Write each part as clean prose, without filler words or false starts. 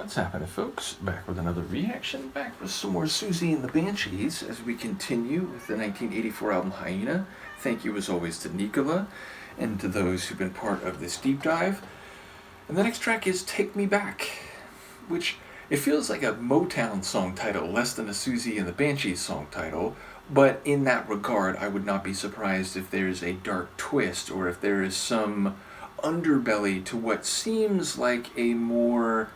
What's happening, folks? Back with another reaction, back with some more Siouxsie and the Banshees as we continue with the 1984 album Hyaena. Thank you as always to Nikola and to those who've been part of this deep dive. And the next track is Take Me Back, which it feels like a Motown song title less than a Siouxsie and the Banshees song title, but in that regard I would not be surprised if there's a dark twist or if there is some underbelly to what seems like a more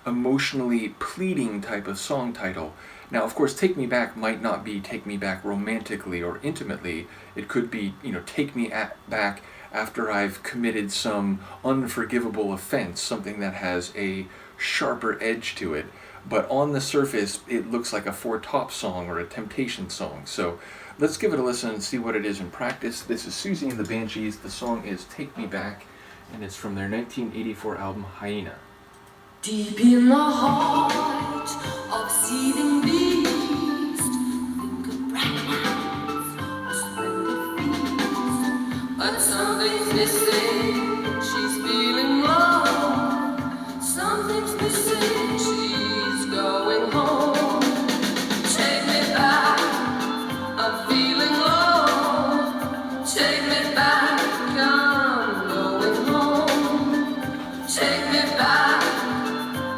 emotionally pleading type of song title. Now, of course, Take Me Back might not be Take Me Back romantically or intimately. It could be, take me back after I've committed some unforgivable offense, something that has a sharper edge to it. But on the surface, it looks like a Four Top song or a Temptation song. So let's give it a listen and see what it is in practice. This is Siouxsie and the Banshees. The song is Take Me Back, and it's from their 1984 album Hyaena. Deep in the heart of seething beast, think of bright lights, a splendid feast. But something's missing, she's feeling low. Something's missing, she's going home. Take me back, I'm feeling low. Take me back, I'm going home. Take me back,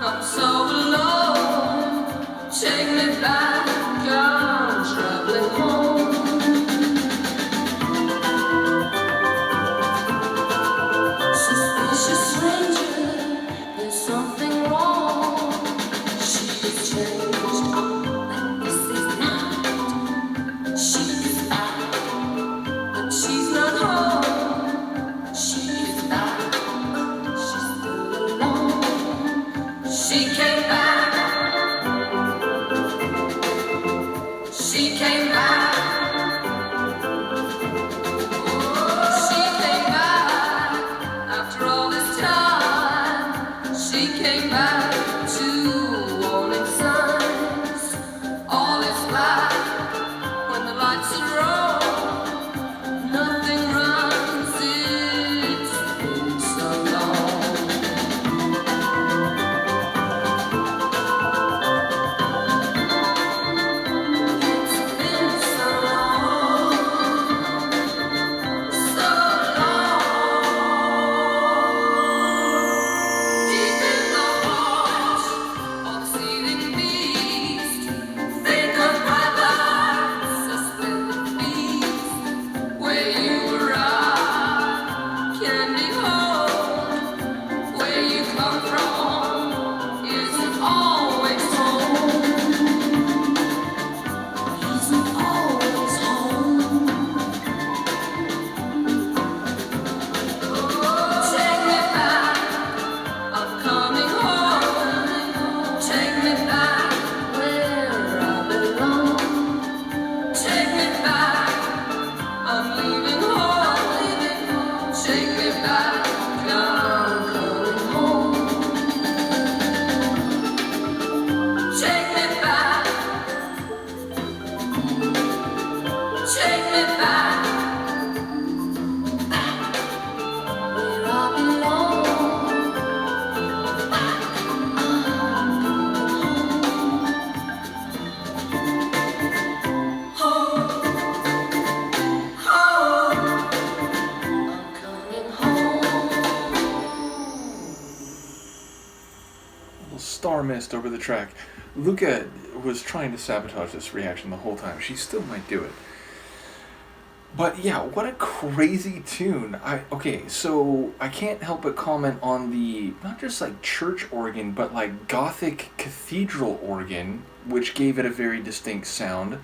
I'm so alone. Take me back, I'm traveling home. Suspicious stranger, there's something wrong. She's changed, but this is not. She's back, but she's not home. She's back, but she's still alone. She came back. She came back. She came back after all this time. She came back to warning signs. All is black when the lights are on. Nothing runs, it's been so long. Star mist over the track. Luca was trying to sabotage this reaction the whole time. She still might do it. But yeah, what a crazy tune. So I can't help but comment on the, not just like church organ, but like Gothic cathedral organ, which gave it a very distinct sound,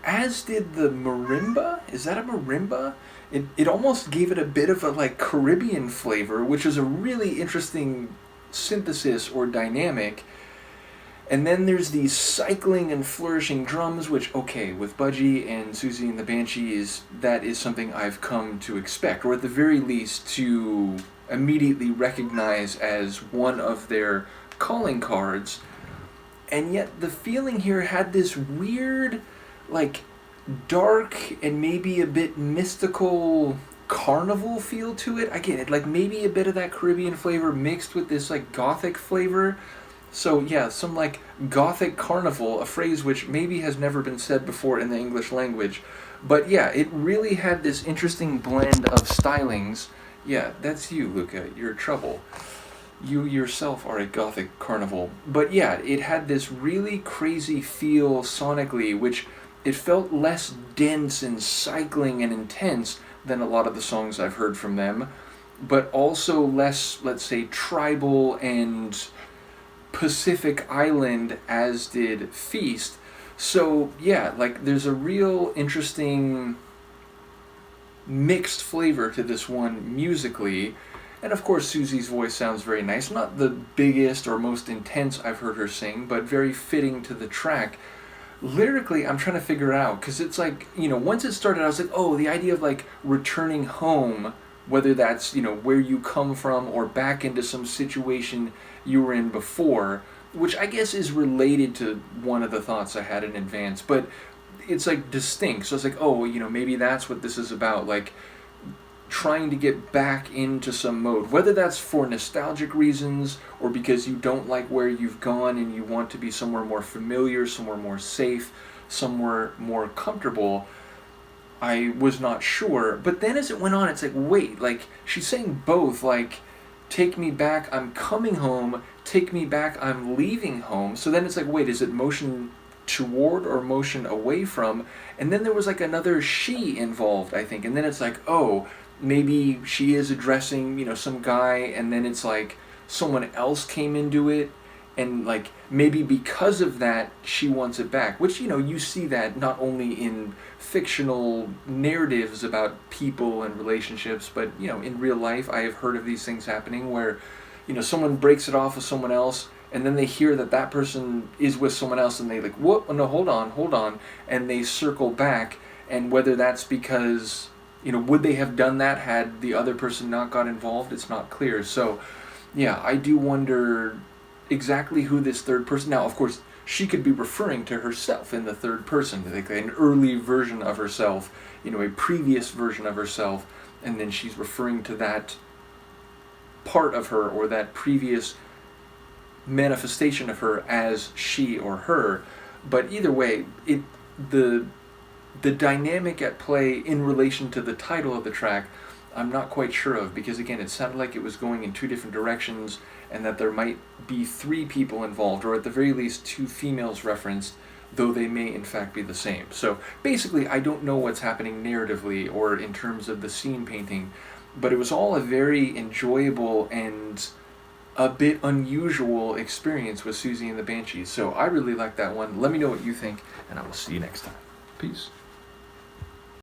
as did the marimba. Is that a marimba? It almost gave it a bit of a like Caribbean flavor, which is a really interesting synthesis or dynamic. And then there's these cycling and flourishing drums, which, with Budgie and Siouxsie and the Banshees, that is something I've come to expect, or at the very least to immediately recognize as one of their calling cards. And yet the feeling here had this weird, like, dark and maybe a bit mystical carnival feel to it. I get it, like maybe a bit of that Caribbean flavor mixed with this like gothic flavor. So yeah, some like gothic carnival, a phrase which maybe has never been said before in the English language. But yeah, it really had this interesting blend of stylings. Yeah, that's you, Luca. You're trouble. You yourself are a gothic carnival. But yeah, it had this really crazy feel sonically, which it felt less dense and cycling and intense than a lot of the songs I've heard from them, but also less, let's say, tribal and Pacific Island as did Feast. So yeah, like there's a real interesting mixed flavor to this one musically. And of course, Siouxsie's voice sounds very nice. Not the biggest or most intense I've heard her sing, but very fitting to the track. Lyrically, I'm trying to figure out, because it's like, once it started, I was like, oh, the idea of like returning home, whether that's, where you come from or back into some situation you were in before, which I guess is related to one of the thoughts I had in advance, but it's like distinct. So it's like, oh, maybe that's what this is about, like trying to get back into some mode, whether that's for nostalgic reasons or because you don't like where you've gone and you want to be somewhere more familiar, somewhere more safe, somewhere more comfortable. I was not sure. But then as it went on, it's like, wait, like she's saying both, like take me back, I'm coming home, take me back, I'm leaving home. So then it's like, wait, is it motion toward or motion away from? And then there was like another she involved, I think. And then it's like, oh, maybe she is addressing, some guy, and then it's like someone else came into it, and like maybe because of that she wants it back, which you see that not only in fictional narratives about people and relationships, but in real life I have heard of these things happening where someone breaks it off with someone else, and then they hear that that person is with someone else, and they like, whoop, no, hold on, and they circle back. And whether that's because would they have done that had the other person not got involved? It's not clear. So, yeah, I do wonder exactly who this third person... Now, of course, she could be referring to herself in the third person, like an early version of herself, a previous version of herself, and then she's referring to that part of her or that previous manifestation of her as she or her. But either way, the dynamic at play in relation to the title of the track, I'm not quite sure of, because again, it sounded like it was going in two different directions, and that there might be three people involved, or at the very least two females referenced, though they may in fact be the same. So basically, I don't know what's happening narratively or in terms of the scene painting, but it was all a very enjoyable and a bit unusual experience with Siouxsie and the Banshees. So I really like that one. Let me know what you think, and I will see you next time. Peace.